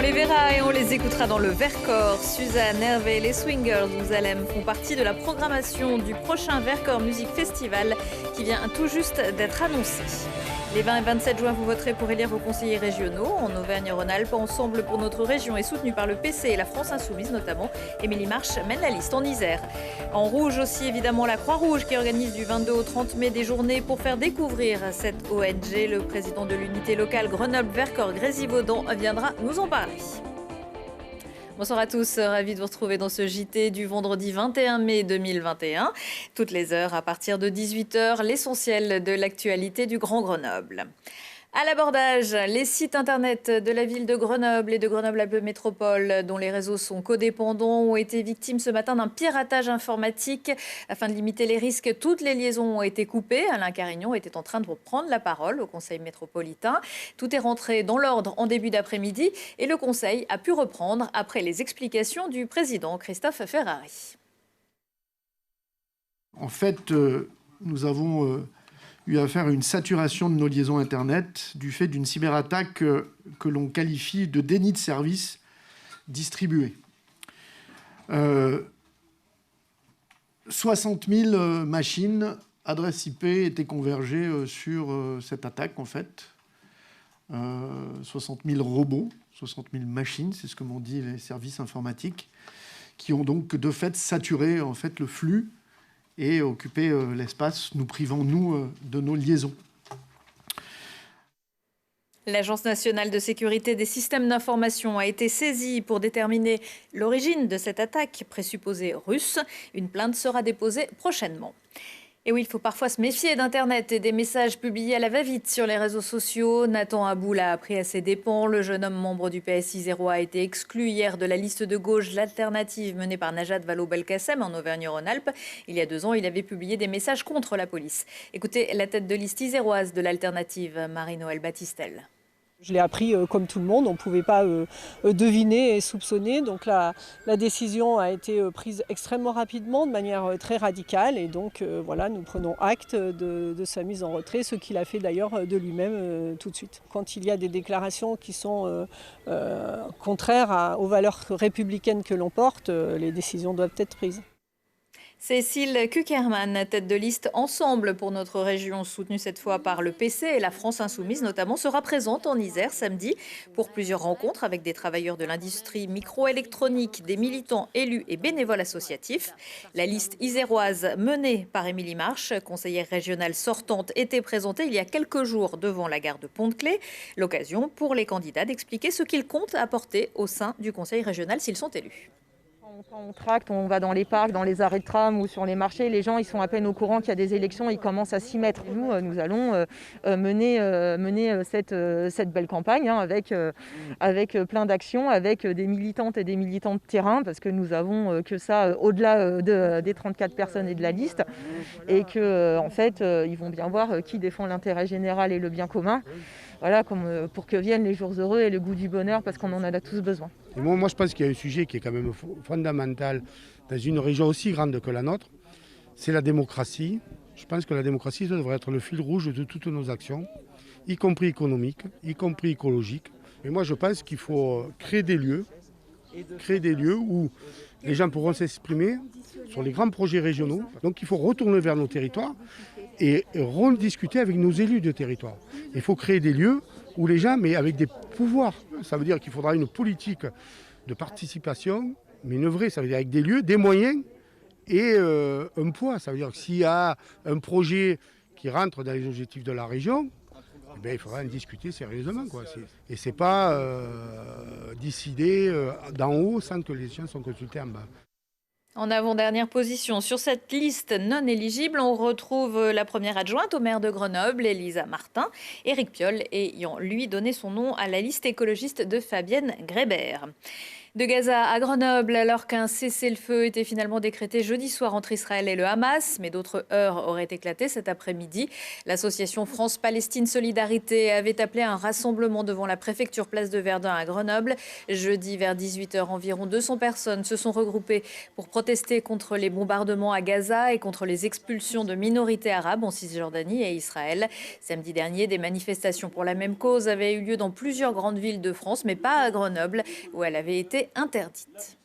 les verra et on les écoutera dans le Vercors. Suzanne, Hervé, les Swingers ou Zalem font partie de la programmation du prochain Vercors Music Festival qui vient tout juste d'être annoncé. Les 20 et 27 juin, vous voterez pour élire vos conseillers régionaux. En Auvergne-Rhône-Alpes, Ensemble pour notre région est soutenu par le PC et la France Insoumise notamment. Émilie Marche mène la liste en Isère. En rouge aussi, évidemment, la Croix-Rouge qui organise du 22 au 30 mai des journées pour faire découvrir cette ONG. Le président de l'unité locale Grenoble-Vercors-Grésivaudan viendra nous en parler. Bonsoir à tous, ravi de vous retrouver dans ce JT du vendredi 21 mai 2021. Toutes les heures à partir de 18h, l'essentiel de l'actualité du Grand Grenoble. À l'abordage, les sites internet de la ville de Grenoble et de Grenoble-Alpes Métropole, dont les réseaux sont codépendants, ont été victimes ce matin d'un piratage informatique. Afin de limiter les risques, toutes les liaisons ont été coupées. Alain Carignon était en train de prendre la parole au Conseil métropolitain. Tout est rentré dans l'ordre en début d'après-midi et le Conseil a pu reprendre après les explications du président Christophe Ferrari. En fait, nous avons eu affaire à une saturation de nos liaisons Internet du fait d'une cyberattaque que l'on qualifie de déni de service distribué. 60 000 machines, adresses IP étaient convergées sur cette attaque, en fait. 60 000 robots, 60 000 machines, c'est ce que m'ont dit les services informatiques, qui ont donc de fait saturé en fait, le flux et occuper l'espace, nous privant, nous, de nos liaisons. L'Agence nationale de sécurité des systèmes d'information a été saisie pour déterminer l'origine de cette attaque présupposée russe. Une plainte sera déposée prochainement. Et oui, il faut parfois se méfier d'Internet et des messages publiés à la va-vite sur les réseaux sociaux. Nathan Abou l'a appris à ses dépens. Le jeune homme membre du PS isérois a été exclu hier de la liste de gauche l'alternative menée par Najat Vallaud-Belkacem en Auvergne-Rhône-Alpes. Il y a 2 ans, il avait publié des messages contre la police. Écoutez la tête de liste iséroise de l'alternative, Marie-Noëlle Battistel. Je l'ai appris comme tout le monde, on ne pouvait pas deviner et soupçonner. Donc la décision a été prise extrêmement rapidement, de manière très radicale. Et donc voilà, nous prenons acte de sa mise en retrait, ce qu'il a fait d'ailleurs de lui-même tout de suite. Quand il y a des déclarations qui sont contraires aux valeurs républicaines que l'on porte, les décisions doivent être prises. Cécile Kuckerman, tête de liste Ensemble pour notre région, soutenue cette fois par le PC et la France Insoumise notamment, sera présente en Isère samedi pour plusieurs rencontres avec des travailleurs de l'industrie microélectronique, des militants élus et bénévoles associatifs. La liste iséroise menée par Émilie Marche, conseillère régionale sortante, était présentée il y a quelques jours devant la gare de Pont-de-Claix. L'occasion pour les candidats d'expliquer ce qu'ils comptent apporter au sein du conseil régional s'ils sont élus. Quand on tracte, on va dans les parcs, dans les arrêts de tram ou sur les marchés, les gens ils sont à peine au courant qu'il y a des élections, ils commencent à s'y mettre. Nous allons mener cette belle campagne avec plein d'actions, avec des militantes et des militants de terrain, parce que nous avons que ça au-delà des 34 personnes et de la liste, et que en fait ils vont bien voir qui défend l'intérêt général et le bien commun. Voilà, pour que viennent les jours heureux et le goût du bonheur, parce qu'on en a tous besoin. Et moi, je pense qu'il y a un sujet qui est quand même fondamental dans une région aussi grande que la nôtre, c'est la démocratie. Je pense que la démocratie, ça devrait être le fil rouge de toutes nos actions, y compris économiques, y compris écologiques. Mais moi, je pense qu'il faut créer des lieux où les gens pourront s'exprimer sur les grands projets régionaux. Donc il faut retourner vers nos territoires et rediscuter avec nos élus de territoire. Il faut créer des lieux où les gens, mais avec des pouvoirs. Ça veut dire qu'il faudra une politique de participation, mais une vraie, ça veut dire avec des lieux, des moyens et un poids. Ça veut dire que s'il y a un projet qui rentre dans les objectifs de la région, eh bien, il faudra en discuter sérieusement, quoi. Et ce n'est pas décidé d'en haut sans que les gens soient consultés en bas. En avant-dernière position sur cette liste non éligible, on retrouve la première adjointe au maire de Grenoble, Elisa Martin, Éric Piolle ayant lui donné son nom à la liste écologiste de Fabienne Grébert. De Gaza à Grenoble, alors qu'un cessez-le-feu était finalement décrété jeudi soir entre Israël et le Hamas, mais d'autres heurts auraient éclaté cet après-midi. L'association France-Palestine Solidarité avait appelé à un rassemblement devant la préfecture place de Verdun à Grenoble. Jeudi vers 18h, environ 200 personnes se sont regroupées pour protester contre les bombardements à Gaza et contre les expulsions de minorités arabes en Cisjordanie et Israël. Samedi dernier, des manifestations pour la même cause avaient eu lieu dans plusieurs grandes villes de France, mais pas à Grenoble, où elle avait été interdite.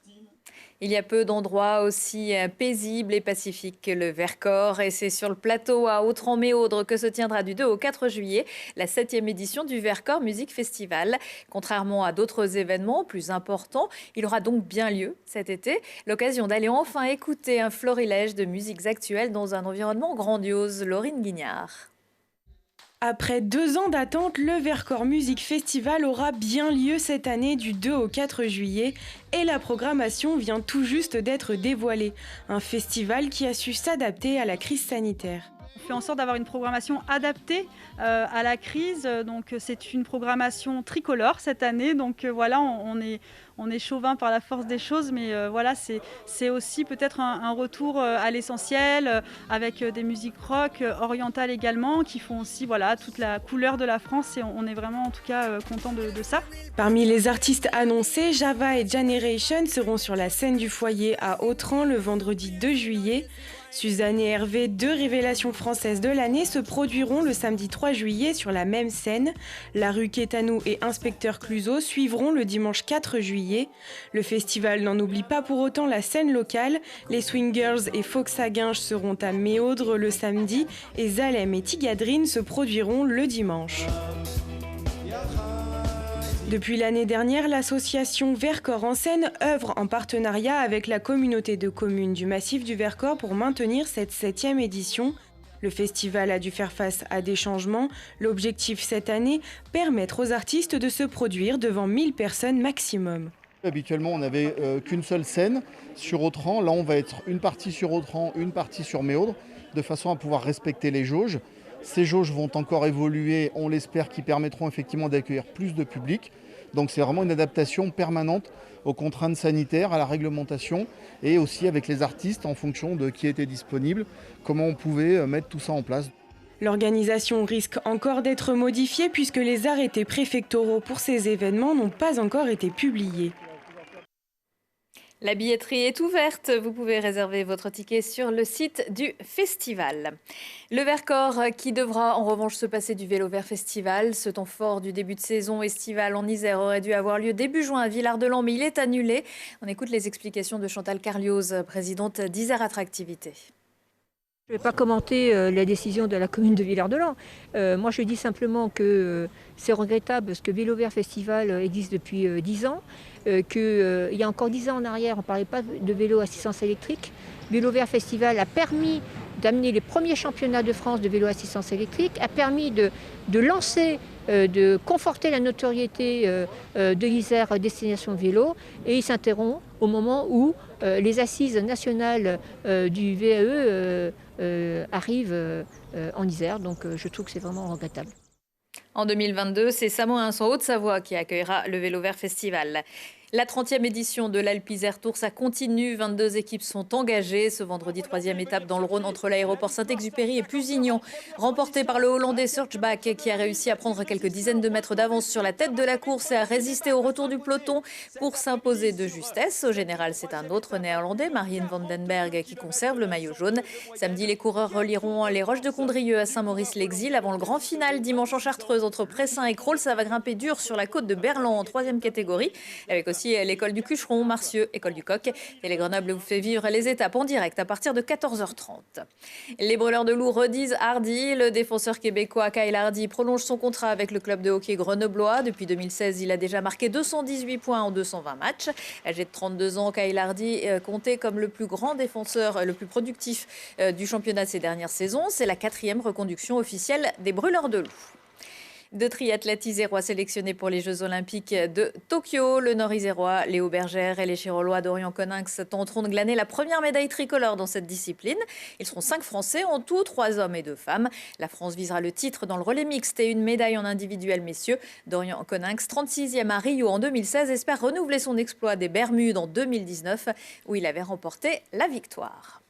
Il y a peu d'endroits aussi paisibles et pacifiques que le Vercors, et c'est sur le plateau à Autran-Méaudre que se tiendra du 2 au 4 juillet la 7e édition du Vercors Music Festival. Contrairement à d'autres événements plus importants, il aura donc bien lieu cet été. L'occasion d'aller enfin écouter un florilège de musiques actuelles dans un environnement grandiose. Laurine Guignard. Après 2 ans d'attente, le Vercors Music Festival aura bien lieu cette année du 2 au 4 juillet et la programmation vient tout juste d'être dévoilée. Un festival qui a su s'adapter à la crise sanitaire. On fait en sorte d'avoir une programmation adaptée à la crise. Donc c'est une programmation tricolore cette année. Donc voilà, on est chauvin par la force des choses, mais voilà, c'est aussi peut-être un retour à l'essentiel avec des musiques rock, orientales également, qui font aussi voilà, toute la couleur de la France et on est vraiment en tout cas content de ça. Parmi les artistes annoncés, Java et Generation seront sur la scène du foyer à Autran le vendredi 2 juillet. Suzanne et Hervé, 2 révélations françaises de l'année, se produiront le samedi 3 juillet sur la même scène. La rue Quétanou et Inspecteur Clouseau suivront le dimanche 4 juillet. Le festival n'en oublie pas pour autant la scène locale. Les Swingers et Fox à Guinches seront à Méaudre le samedi et Zalem et Tigadrine se produiront le dimanche. Depuis l'année dernière, l'association Vercors en scène œuvre en partenariat avec la communauté de communes du massif du Vercors pour maintenir cette 7e édition. Le festival a dû faire face à des changements. L'objectif cette année, permettre aux artistes de se produire devant 1000 personnes maximum. Habituellement, on n'avait qu'une seule scène sur Autran. Là, on va être une partie sur Autran, une partie sur Méaudre, de façon à pouvoir respecter les jauges. Ces jauges vont encore évoluer, on l'espère, qui permettront effectivement d'accueillir plus de public. Donc c'est vraiment une adaptation permanente aux contraintes sanitaires, à la réglementation et aussi avec les artistes en fonction de qui était disponible, comment on pouvait mettre tout ça en place. L'organisation risque encore d'être modifiée puisque les arrêtés préfectoraux pour ces événements n'ont pas encore été publiés. La billetterie est ouverte. Vous pouvez réserver votre ticket sur le site du festival. Le Vercors qui devra en revanche se passer du Vélo Vert Festival. Ce temps fort du début de saison estivale en Isère aurait dû avoir lieu début juin à Villard-de-Lans, mais il est annulé. On écoute les explications de Chantal Carlioz, présidente d'Isère Attractivité. Je ne vais pas commenter la décision de la commune de Villard-de-Lans. Moi, je dis simplement que c'est regrettable parce que Vélo Vert Festival existe depuis 10 ans. Qu'il y a encore 10 ans en arrière, on ne parlait pas de vélo à assistance électrique. Vélo Vert Festival a permis d'amener les premiers championnats de France de vélo à assistance électrique, a permis de lancer, de conforter la notoriété de l'Isère Destination Vélo, et il s'interrompt au moment où les assises nationales du VAE arrivent en Isère. Donc je trouve que c'est vraiment regrettable. En 2022, c'est Samoins en Haute-Savoie qui accueillera le Vélo Vert Festival. La 30e édition de l'Alpe-Isère Tour, ça continue. 22 équipes sont engagées. Ce vendredi, 3e étape dans le Rhône entre l'aéroport Saint-Exupéry et Pusignan. Remportée par le Hollandais Surchbach qui a réussi à prendre quelques dizaines de mètres d'avance sur la tête de la course et à résister au retour du peloton pour s'imposer de justesse. Au général, c'est un autre Néerlandais, Marijn van den Berg, qui conserve le maillot jaune. Samedi, les coureurs relieront les Roches de Condrieu à Saint-Maurice-l'Exil avant le grand final dimanche en Chartreuse entre Pressin et Crolles. Ça va grimper dur sur la côte de Berland en 3e catégorie avec aussi l'école du Cucheron, Marcieux, école du Coq. Télé Grenoble vous fait vivre les étapes en direct à partir de 14h30. Les brûleurs de loups redisent Hardy. Le défenseur québécois Kyle Hardy prolonge son contrat avec le club de hockey grenoblois. Depuis 2016, il a déjà marqué 218 points en 220 matchs. Âgé de 32 ans, Kyle Hardy compté comme le plus grand défenseur, le plus productif du championnat ces dernières saisons. C'est la 4e reconduction officielle des brûleurs de loups. Deux triathlètes isérois sélectionnés pour les Jeux Olympiques de Tokyo. Le Nord-Isérois Léo Bergère et les Chirolois Dorian Coninx tenteront de glaner la première médaille tricolore dans cette discipline. Ils seront 5 Français en tout, 3 hommes et 2 femmes. La France visera le titre dans le relais mixte et une médaille en individuel messieurs. Dorian Coninx, 36e à Rio en 2016, espère renouveler son exploit des Bermudes en 2019 où il avait remporté la victoire.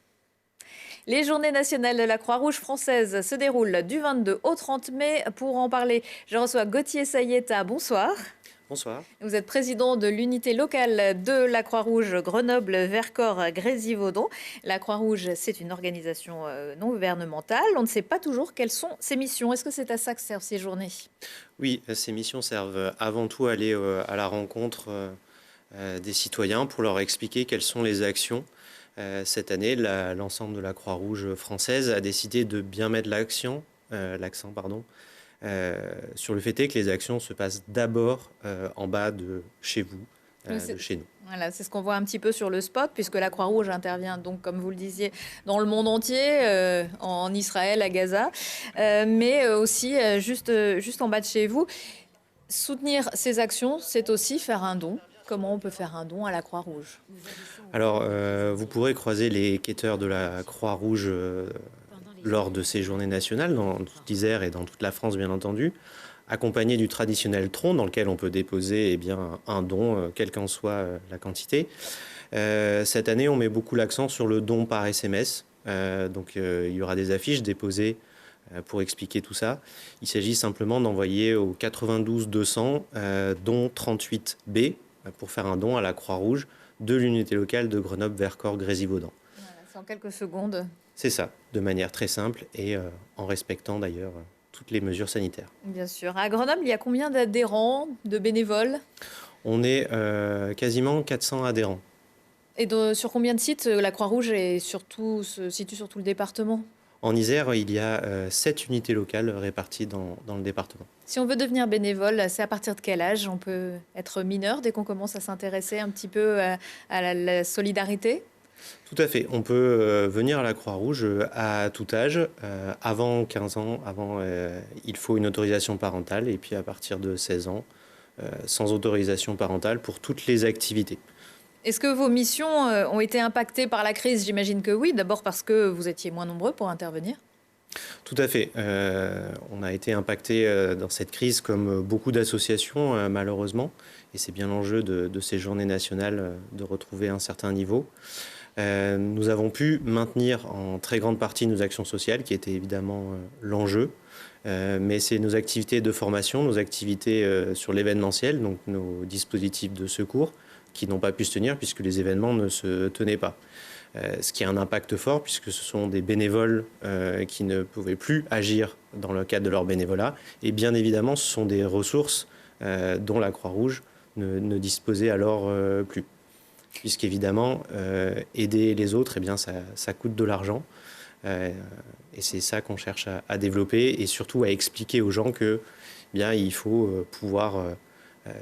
Les journées nationales de la Croix-Rouge française se déroulent du 22 au 30 mai. Pour en parler, je reçois Gauthier Sayeta. Bonsoir. Bonsoir. Vous êtes président de l'unité locale de la Croix-Rouge Grenoble-Vercors-Grésivaudan. La Croix-Rouge, c'est une organisation non gouvernementale. On ne sait pas toujours quelles sont ses missions. Est-ce que c'est à ça que servent ces journées? Oui, ces missions servent avant tout à aller à la rencontre des citoyens pour leur expliquer quelles sont les actions. Cette année, l'ensemble de la Croix-Rouge française a décidé de bien mettre l'accent sur le fait que les actions se passent d'abord en bas de chez vous, de chez nous. Voilà, c'est ce qu'on voit un petit peu sur le spot, puisque la Croix-Rouge intervient donc, comme vous le disiez, dans le monde entier, en Israël, à Gaza, mais aussi juste en bas de chez vous. Soutenir ces actions, c'est aussi faire un don. Comment on peut faire un don à la Croix-Rouge? Alors, vous pourrez croiser les quêteurs de la Croix-Rouge lors de ces journées nationales, dans toute l'Isère et dans toute la France, bien entendu, accompagnés du traditionnel tronc dans lequel on peut déposer un don, quelle qu'en soit la quantité. Cette année, on met beaucoup l'accent sur le don par SMS. Donc, il y aura des affiches déposées pour expliquer tout ça. Il s'agit simplement d'envoyer au 92 200 don 38B pour faire un don à la Croix-Rouge de l'unité locale de Grenoble-Vercors-Grésivaudan. Voilà, c'est en quelques secondes. C'est ça, de manière très simple et en respectant d'ailleurs toutes les mesures sanitaires. Bien sûr. À Grenoble, il y a combien d'adhérents, de bénévoles? On est quasiment 400 adhérents. Et sur combien de sites la Croix-Rouge se situe sur tout le département? En Isère, il y a 7 unités locales réparties dans le département. Si on veut devenir bénévole, c'est à partir de quel âge? On peut être mineur dès qu'on commence à s'intéresser un petit peu à la solidarité? Tout à fait. On peut venir à la Croix-Rouge à tout âge. Avant 15 ans, il faut une autorisation parentale. Et puis à partir de 16 ans, sans autorisation parentale pour toutes les activités. Est-ce que vos missions ont été impactées par la crise? J'imagine que oui. D'abord parce que vous étiez moins nombreux pour intervenir. Tout à fait. On a été impacté dans cette crise comme beaucoup d'associations, malheureusement. Et c'est bien l'enjeu de ces journées nationales de retrouver un certain niveau. Nous avons pu maintenir en très grande partie nos actions sociales, qui étaient évidemment l'enjeu. Mais c'est nos activités de formation, nos activités sur l'événementiel, donc nos dispositifs de secours, qui n'ont pas pu se tenir puisque les événements ne se tenaient pas. Ce qui a un impact fort puisque ce sont des bénévoles qui ne pouvaient plus agir dans le cadre de leur bénévolat. Et bien évidemment, ce sont des ressources dont la Croix-Rouge ne disposait alors plus. Puisqu'évidemment, aider les autres, ça coûte de l'argent. Et c'est ça qu'on cherche à développer et surtout à expliquer aux gens que il faut pouvoir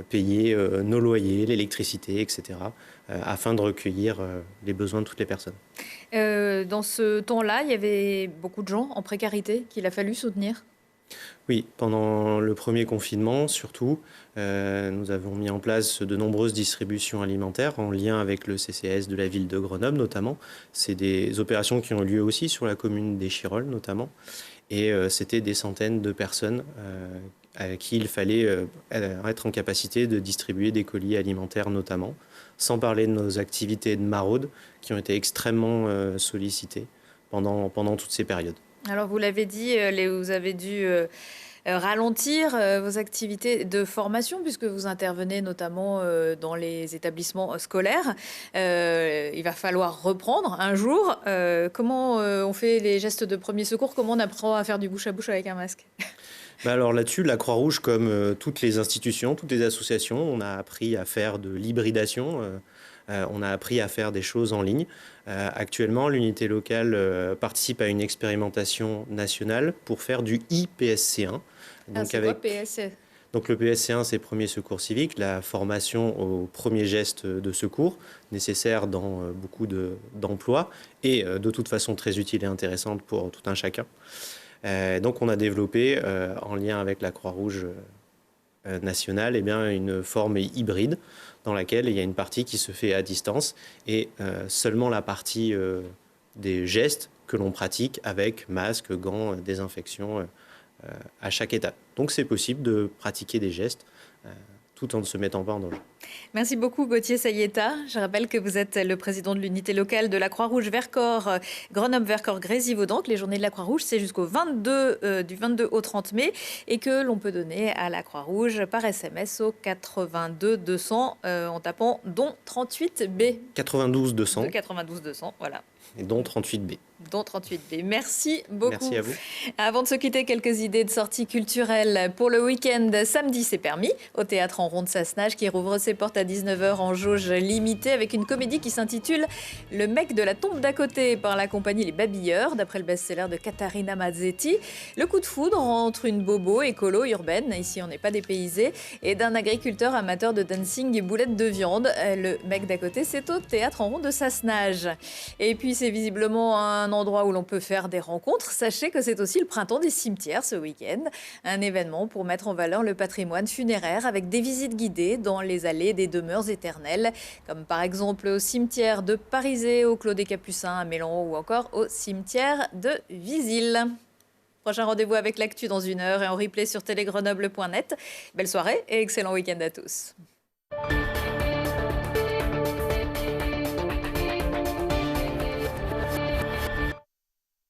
payer nos loyers, l'électricité, etc., afin de recueillir les besoins de toutes les personnes. Dans ce temps-là, il y avait beaucoup de gens en précarité qu'il a fallu soutenir. Oui, pendant le premier confinement, surtout, nous avons mis en place de nombreuses distributions alimentaires en lien avec le CCAS de la ville de Grenoble, notamment. C'est des opérations qui ont lieu aussi sur la commune des Chirolles, notamment. Et c'était des centaines de personnes à qui il fallait être en capacité de distribuer des colis alimentaires notamment, sans parler de nos activités de maraude qui ont été extrêmement sollicitées pendant toutes ces périodes. Alors vous l'avez dit, vous avez dû ralentir vos activités de formation puisque vous intervenez notamment dans les établissements scolaires. Il va falloir reprendre un jour. Comment on fait les gestes de premier secours? Comment on apprend à faire du bouche à bouche avec un masque? Alors là-dessus, la Croix-Rouge, comme toutes les institutions, toutes les associations, on a appris à faire de l'hybridation, on a appris à faire des choses en ligne. Actuellement, l'unité locale participe à une expérimentation nationale pour faire du IPSC1. Donc c'est quoi PSC? Donc le PSC1, c'est premier secours civique, la formation aux premiers gestes de secours, nécessaire dans beaucoup d'emplois et de toute façon très utile et intéressante pour tout un chacun. Donc on a développé, en lien avec la Croix-Rouge nationale, une forme hybride dans laquelle il y a une partie qui se fait à distance et seulement la partie des gestes que l'on pratique avec masque, gants, désinfection à chaque étape. Donc c'est possible de pratiquer des gestes tout en ne se mettant pas en danger. Merci beaucoup Gauthier Sayeta. Je rappelle que vous êtes le président de l'unité locale de la Croix-Rouge Vercors, Grenoble-Vercors-Grésivaudan. Les journées de la Croix-Rouge, c'est jusqu'au 22, du 22 au 30 mai et que l'on peut donner à la Croix-Rouge par SMS au 82 200 en tapant don 38B. 92 200. 92 200, voilà. Et don 38B. Don 38B. Merci beaucoup. Merci à vous. Avant de se quitter, quelques idées de sorties culturelles pour le week-end. Samedi, c'est permis, au Théâtre en Rond de Sassenage qui rouvre ses portes à 19h en jauge limitée avec une comédie qui s'intitule Le mec de la tombe d'à côté par la compagnie Les Babilleurs, d'après le best-seller de Catarina Mazzetti. Le coup de foudre entre une bobo écolo urbaine, ici on n'est pas dépaysé, et d'un agriculteur amateur de dancing et boulettes de viande. Le mec d'à côté, c'est au Théâtre en Rond de Sassenage. Et puis c'est visiblement un endroit où l'on peut faire des rencontres. Sachez que c'est aussi le printemps des cimetières ce week-end. Un événement pour mettre en valeur le patrimoine funéraire avec des visites guidées dans les allées des demeures éternelles, comme par exemple au cimetière de Parisé, au Clos des Capucins à Mélan ou encore au cimetière de Visil. Prochain rendez-vous avec l'actu dans 1 heure et en replay sur télégrenoble.net. Belle soirée et excellent week-end à tous.